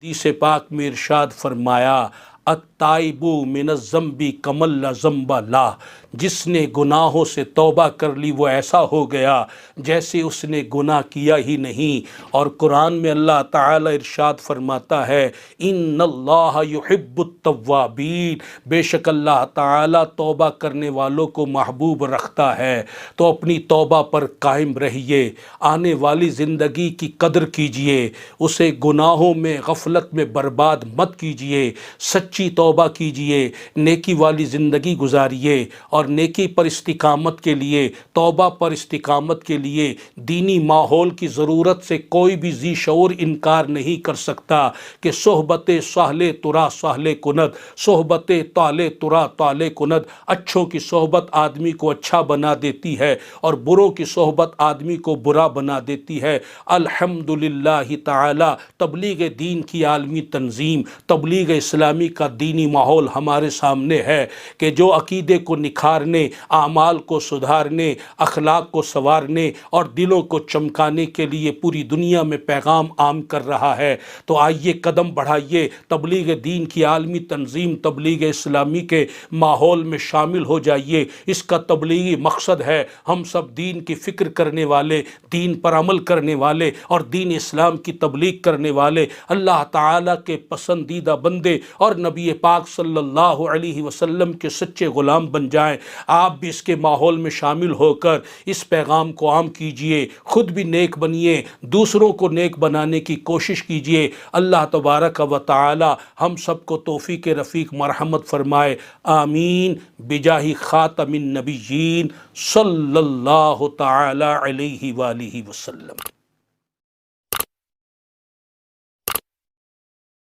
حدیث پاک میں ارشاد فرمایا التائبو من الذنب کمن لا ذنب لہ، جس نے گناہوں سے توبہ کر لی وہ ایسا ہو گیا جیسے اس نے گناہ کیا ہی نہیں۔ اور قرآن میں اللہ تعالی ارشاد فرماتا ہے ان اللہ یحب التوابین، بے شک اللہ تعالی توبہ کرنے والوں کو محبوب رکھتا ہے۔ تو اپنی توبہ پر قائم رہیے، آنے والی زندگی کی قدر کیجئے، اسے گناہوں میں غفلت میں برباد مت کیجئے، سچی توبہ کیجئے، نیکی والی زندگی گزاریے، اور نیکی پر استقامت کے لیے، توبہ پر استقامت کے لیے دینی ماحول کی ضرورت سے کوئی بھی ذی شعور انکار نہیں کر سکتا کہ صحبت صالح ترا صالح کند، صحبت طالح ترا طالح کند۔ اچھوں کی صحبت آدمی کو اچھا بنا دیتی ہے اور بروں کی صحبت آدمی کو برا بنا دیتی ہے۔ الحمدللہ تعالی تبلیغ دین کی عالمی تنظیم، تبلیغ اسلامی کا دینی ماحول ہمارے سامنے ہے کہ جو عقیدے کو نکھارنے، اعمال کو سدھارنے، اخلاق کو سنوارنے اور دلوں کو چمکانے کے لیے پوری دنیا میں پیغام عام کر رہا ہے۔ تو آئیے قدم بڑھائیے، تبلیغ دین کی عالمی تنظیم تبلیغ اسلامی کے ماحول میں شامل ہو جائیے۔ اس کا تبلیغی مقصد ہے ہم سب دین کی فکر کرنے والے، دین پر عمل کرنے والے اور دین اسلام کی تبلیغ کرنے والے اللہ تعالیٰ کے پسندیدہ بندے اور نبی پاک صلی اللہ علیہ وسلم کے سچے غلام بن جائیں۔ آپ بھی اس کے ماحول میں شامل ہو کر اس پیغام کو عام کیجئے، خود بھی نیک بنیے، دوسروں کو نیک بنانے کی کوشش کیجئے۔ اللہ تبارک و تعالی ہم سب کو توفیق رفیق مرحمت فرمائے، آمین، بجاہ خاتم النبیین صلی اللہ تعالی علیہ وآلہ وسلم۔